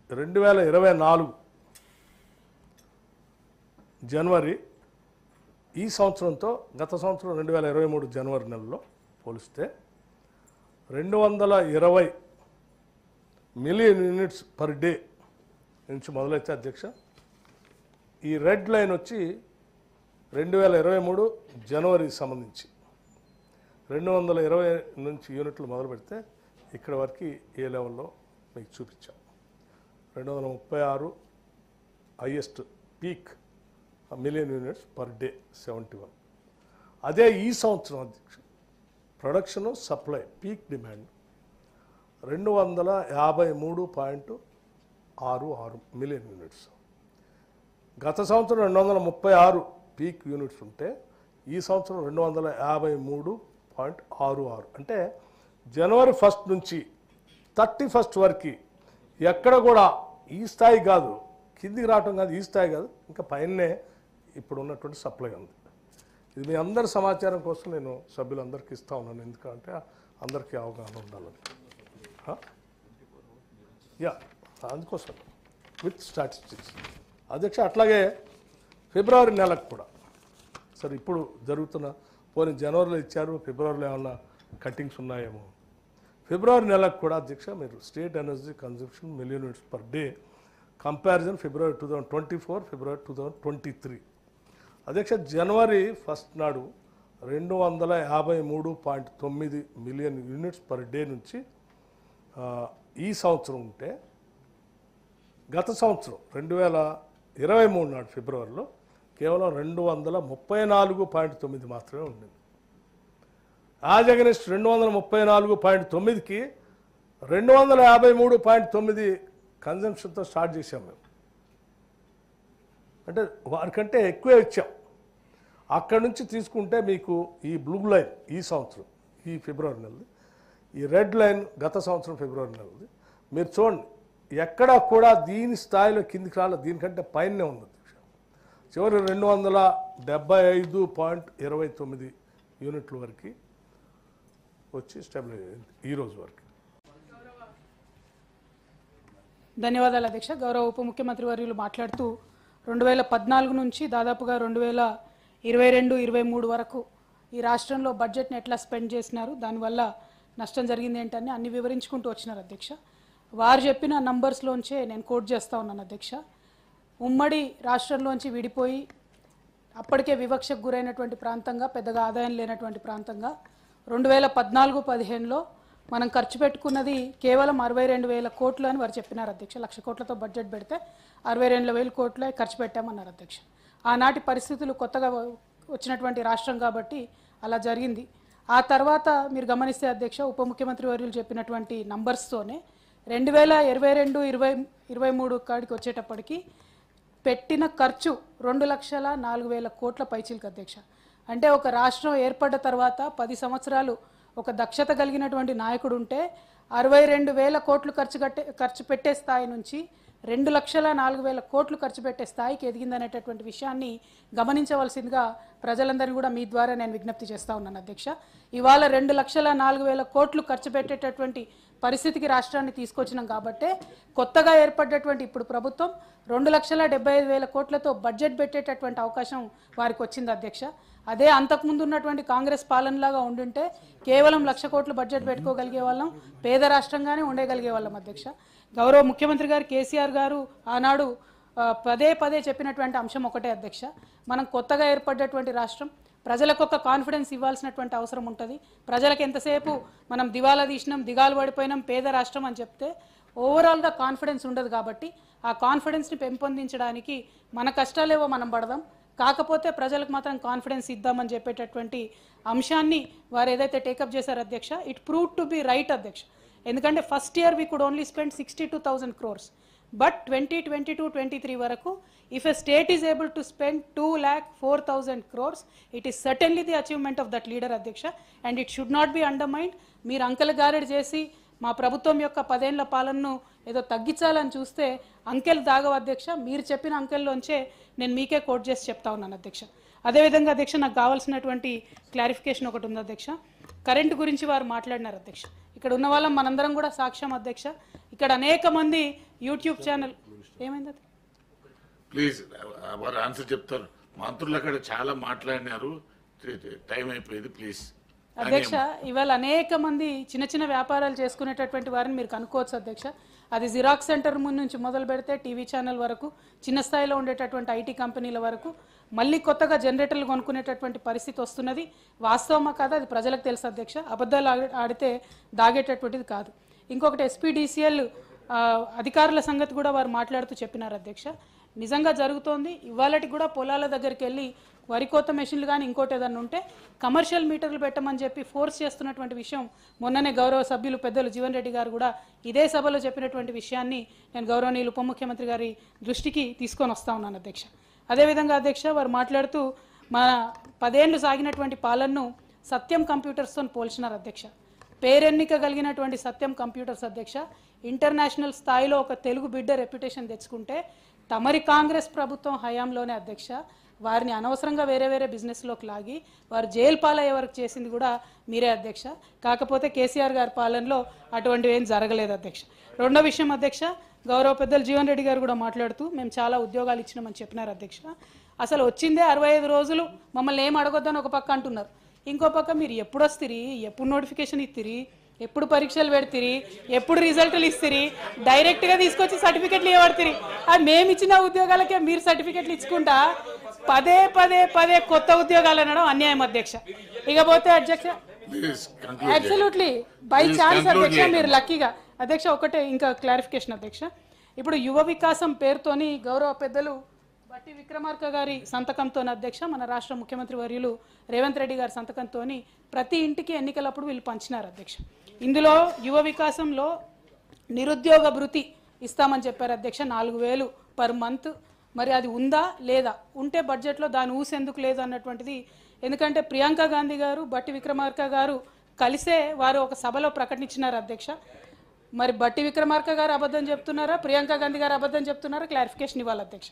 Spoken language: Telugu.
2024 జనవరి ఈ సంవత్సరంతో గత సంవత్సరం 2023 జనవరి నెలలో పోలిస్తే 220 మిలియన్ యూనిట్స్ పర్ డే నుంచి మొదలైతే అధ్యక్ష, ఈ రెడ్ లైన్ వచ్చి 2023 జనవరికి సంబంధించి 220 నుంచి యూనిట్లు మొదలు పెడితే ఇక్కడ వరకు ఏ లెవెల్లో మీకు చూపించాం. 236 highest peak million units per day 71. అదే ఈ సంవత్సరం అధ్యక్ష production supply peak demand 253.66 million units. గత సంవత్సరం 236 పీక్ యూనిట్స్ ఉంటే ఈ సంవత్సరం 253.66. అంటే జనవరి 1 నుంచి 31 వరకు ఎక్కడ కూడా ఈ స్థాయి కాదు, కిందికి రావటం కాదు, ఈ స్థాయి కాదు, ఇంకా పైనే ఇప్పుడు ఉన్నటువంటి సప్లై ఉంది. ఇది మీ అందరి సమాచారం కోసం నేను సభ్యులందరికీ ఇస్తా ఉన్నాను, ఎందుకంటే అందరికీ అవగాహన ఉండాలని. అందుకోసం విత్ స్టాటిస్టిక్స్ అధ్యక్ష. అట్లాగే ఫిబ్రవరి నెలకు కూడా సరే ఇప్పుడు జరుగుతున్న పోనీ జనవరిలో ఇచ్చారు, ఫిబ్రవరిలో ఏమన్నా కటింగ్స్ ఉన్నాయేమో. ఫిబ్రవరి నెలకు కూడా అధ్యక్ష మీరు state energy consumption million units per day comparison February 2024 February 2023 అధ్యక్ష. జనవరి 1 నాడు 253.9 మిలియన్ యూనిట్స్ పర్ డే నుంచి ఈ సంవత్సరం ఉంటే గత సంవత్సరం 2023 నాడు ఫిబ్రవరిలో కేవలం 234.9 మాత్రమే ఉండింది. యాజ్ అగెన్స్ట్ 234.9కి 253.9 కన్జంప్షన్తో స్టార్ట్ చేసాం మేము. అంటే వారికంటే ఎక్కువే ఇచ్చాం. అక్కడి నుంచి తీసుకుంటే మీకు ఈ బ్లూ లైన్ ఈ సంవత్సరం ఈ ఫిబ్రవరి నెలది, ఈ రెడ్ లైన్ గత సంవత్సరం ఫిబ్రవరి నెలది. మీరు చూడండి ఎక్కడా కూడా దీని స్థాయిలో కిందికి రాలేదు, దీనికంటే పైనే ఉంది. చివరి 275.29 యూనిట్ల వరకు వచ్చి స్టెబిలైజ్ అయింది ఈరోజు వరకు. ధన్యవాదాలు అధ్యక్ష. గౌరవ ఉప ముఖ్యమంత్రి వర్యులు మాట్లాడుతూ 2014 నుంచి దాదాపుగా 2022-23 వరకు ఈ రాష్ట్రంలో బడ్జెట్ని ఎట్లా స్పెండ్ చేసినారు, దానివల్ల నష్టం జరిగింది ఏంటని అన్ని వివరించుకుంటూ వచ్చినారు అధ్యక్ష. వారు చెప్పిన నంబర్స్లోంచే నేను కోట్ చేస్తూ ఉన్నాను అధ్యక్ష. ఉమ్మడి రాష్ట్రంలోంచి విడిపోయి అప్పటికే వివక్షకు గురైనటువంటి ప్రాంతంగా, పెద్దగా ఆదాయం లేనటువంటి ప్రాంతంగా 2014-15లో మనం ఖర్చు పెట్టుకున్నది కేవలం 62,000 కోట్లు అని వారు చెప్పినారు అధ్యక్ష. 1,00,000 కోట్లతో బడ్జెట్ పెడితే 62,000 కోట్లే ఖర్చు పెట్టామన్నారు అధ్యక్ష. ఆనాటి పరిస్థితులు కొత్తగా వచ్చినటువంటి రాష్ట్రం కాబట్టి అలా జరిగింది. ఆ తర్వాత మీరు గమనిస్తే అధ్యక్ష ఉప ముఖ్యమంత్రి వర్యులు చెప్పినటువంటి నంబర్స్తోనే 2022-23 కాడికి వచ్చేటప్పటికి పెట్టిన ఖర్చు 2,04,000 కోట్ల పైచిలకు అధ్యక్ష. అంటే ఒక రాష్ట్రం ఏర్పడ్డ తర్వాత 10 సంవత్సరాలు ఒక దక్షత కలిగినటువంటి నాయకుడు ఉంటే 62,000 కోట్లు ఖర్చు పెట్టే స్థాయి నుంచి 2,04,000 కోట్లు ఖర్చు పెట్టే స్థాయికి ఎదిగిందనేటటువంటి విషయాన్ని గమనించవలసిందిగా ప్రజలందరినీ కూడా మీ ద్వారా నేను విజ్ఞప్తి చేస్తూ ఉన్నాను అధ్యక్ష. ఇవాళ 2,04,000 కోట్లు ఖర్చు పెట్టేటటువంటి పరిస్థితికి రాష్ట్రాన్ని తీసుకొచ్చినాం కాబట్టే కొత్తగా ఏర్పడ్డటువంటి ఇప్పుడు ప్రభుత్వం 2,75,000 కోట్లతో బడ్జెట్ పెట్టేటటువంటి అవకాశం వారికి వచ్చింది అధ్యక్ష. అదే అంతకుముందు ఉన్నటువంటి కాంగ్రెస్ పాలనలాగా ఉండుంటే కేవలం 1,00,000 కోట్లు బడ్జెట్ పెట్టుకోగలిగే వాళ్ళం, పేద రాష్ట్రంగానే ఉండగలిగే వాళ్ళం అధ్యక్ష. గౌరవ ముఖ్యమంత్రి గారు కేసీఆర్ గారు ఆనాడు పదే పదే చెప్పినటువంటి అంశం ఒకటే అధ్యక్ష. మనం కొత్తగా ఏర్పడ్డటువంటి రాష్ట్రం, ప్రజలకు ఒక కాన్ఫిడెన్స్ ఇవ్వాల్సినటువంటి అవసరం ఉంటుంది. ప్రజలకు ఎంతసేపు మనం దివాలా తీసినాం, దిగాలు పడిపోయినాం, పేద రాష్ట్రం అని చెప్తే ఓవరాల్గా కాన్ఫిడెన్స్ ఉండదు. కాబట్టి ఆ కాన్ఫిడెన్స్ని పెంపొందించడానికి మన కష్టాలేవో మనం పడదాం, కాకపోతే ప్రజలకు మాత్రం కాన్ఫిడెన్స్ ఇద్దామని చెప్పేటటువంటి అంశాన్ని వారు ఏదైతే టేకప్ చేశారు అధ్యక్ష, it prove to be right అధ్యక్ష. ఎందుకంటే first year we could only spend 62,000 crores, but 2022-23 వరకు if a state is able to spend 2,04,000 crores, it is certainly the achievement of that leader అధ్యక్ష, and it should not be undermined. మీరు అంకెల గారెడ్ చేసి మా ప్రభుత్వం యొక్క 10 ఏళ్ల పాలనను ఏదో తగ్గించాలని చూస్తే అంకెలు దాగవు అధ్యక్ష. మీరు చెప్పిన అంకెల్లోంచే నేను మీకే కోట్ చేసి చెప్తా ఉన్నాను అధ్యక్ష. అదేవిధంగా అధ్యక్ష నాకు కావాల్సినటువంటి క్లారిఫికేషన్ ఒకటి ఉంది అధ్యక్ష. కరెంటు గురించి వారు మాట్లాడినారు అధ్యక్ష. ఇక్కడ ఉన్న వాళ్ళం మనందరం కూడా సాక్ష్యం అధ్యక్ష. ఇక్కడ అనేక మంది యూట్యూబ్ ఛానల్ ఏమైంది అది? ప్లీజ్ వారు ఆన్సర్ చెప్తారు. మంత్రులు అక్కడ చాలా మాట్లాడినారు, టైం అయిపోయింది. ప్లీజ్ అధ్యక్ష, ఇవాళ అనేక మంది చిన్న చిన్న వ్యాపారాలు చేసుకునేటటువంటి వారిని మీరు కనుక్కోవచ్చు అధ్యక్ష. అది జిరాక్స్ సెంటర్ ముందు నుంచి మొదలు పెడితే టీవీ ఛానల్ వరకు, చిన్న స్థాయిలో ఉండేటటువంటి ఐటీ కంపెనీల వరకు మళ్ళీ కొత్తగా జనరేటర్లు కొనుక్కునేటటువంటి పరిస్థితి వస్తున్నది. వాస్తవమా కాదా అది ప్రజలకు తెలుసు అధ్యక్ష. అబద్ధాలు ఆడితే దాగేటటువంటిది కాదు. ఇంకొకటి ఎస్పీడీసీఎల్ అధికారుల సంగతి కూడా వారు మాట్లాడుతూ చెప్పినారు అధ్యక్ష. నిజంగా జరుగుతోంది. ఇవాళకి కూడా పొలాల దగ్గరికి వెళ్ళి వరి కోత మెషిన్లు కానీ ఇంకోటి ఏదన్నా ఉంటే కమర్షియల్ మీటర్లు పెట్టమని చెప్పి ఫోర్స్ చేస్తున్నటువంటి విషయం మొన్ననే గౌరవ సభ్యులు పెద్దలు జీవన్ రెడ్డి గారు కూడా ఇదే సభలో చెప్పినటువంటి విషయాన్ని నేను గౌరవనీయులు ఉప ముఖ్యమంత్రి గారి దృష్టికి తీసుకొని వస్తా ఉన్నాను అధ్యక్ష. అదేవిధంగా అధ్యక్ష వారు మాట్లాడుతూ మన 10 ఏళ్ళు సాగినటువంటి పాలనను సత్యం కంప్యూటర్స్తో పోల్చినారు అధ్యక్ష. పేరెన్నిక కలిగినటువంటి సత్యం కంప్యూటర్స్ అధ్యక్ష ఇంటర్నేషనల్ స్థాయిలో ఒక తెలుగు బిడ్డ రెప్యుటేషన్ తెచ్చుకుంటే తమరి కాంగ్రెస్ ప్రభుత్వం హయాంలోనే అధ్యక్ష వారిని అనవసరంగా వేరే వేరే బిజినెస్లోకి లాగి వారు జైలు పాలయ్యే వరకు చేసింది కూడా మీరే అధ్యక్ష. కాకపోతే కేసీఆర్ గారి పాలనలో అటువంటివి ఏం జరగలేదు అధ్యక్ష. రెండో విషయం అధ్యక్ష, గౌరవ పెద్దలు జీవన్ రెడ్డి గారు కూడా మాట్లాడుతూ మేము చాలా ఉద్యోగాలు ఇచ్చినామని చెప్పినారు అధ్యక్ష. అసలు వచ్చిందే 65 రోజులు, మమ్మల్ని ఏం అడగొద్దని ఒక పక్క అంటున్నారు. ఇంకో పక్క మీరు ఎప్పుడు వస్తుంది, ఎప్పుడు నోటిఫికేషన్ ఇస్తుంది, ఎప్పుడు పరీక్షలు పెడతారు, ఎప్పుడు రిజల్ట్లు ఇస్తారు, డైరెక్ట్గా తీసుకొచ్చి సర్టిఫికెట్లు ఇవ్వబడతారు. అది మేము ఇచ్చిన ఉద్యోగాలకే మీరు సర్టిఫికెట్లు ఇచ్చుకుంటా పదే పదే పదే కొత్త ఉద్యోగాలు అనడం అన్యాయం అధ్యక్ష. ఇకపోతే అధ్యక్ష అబ్సల్యూట్లీ బై ఛాన్స్ అధ్యక్ష మీరు లక్కీగా అధ్యక్ష ఒకటే ఇంకా క్లారిఫికేషన్ అధ్యక్ష. ఇప్పుడు యువ వికాసం పేరుతోని గౌరవ పెద్దలు బట్టి విక్రమార్క గారి సంతకంతో అధ్యక్ష మన రాష్ట్ర ముఖ్యమంత్రి వర్యులు రేవంత్ రెడ్డి గారి సంతకంతో ప్రతి ఇంటికి ఎన్నికలప్పుడు వీళ్ళు పంచినారు అధ్యక్ష. ఇందులో యువ వికాసంలో నిరుద్యోగ భృతి ఇస్తామని చెప్పారు అధ్యక్ష 4,000 పర్ మంత్. మరి అది ఉందా లేదా, ఉంటే బడ్జెట్లో దాని ఊసెందుకు లేదు అన్నటువంటిది. ఎందుకంటే ప్రియాంక గాంధీ గారు బట్టి విక్రమార్క గారు కలిసే వారు ఒక సభలో ప్రకటించినారు అధ్యక్ష. మరి బట్టి విక్రమార్క గారు అబద్ధం చెప్తున్నారా, ప్రియాంక గాంధీ గారు అబద్ధం చెప్తున్నారా, క్లారిఫికేషన్ ఇవ్వాలి అధ్యక్ష.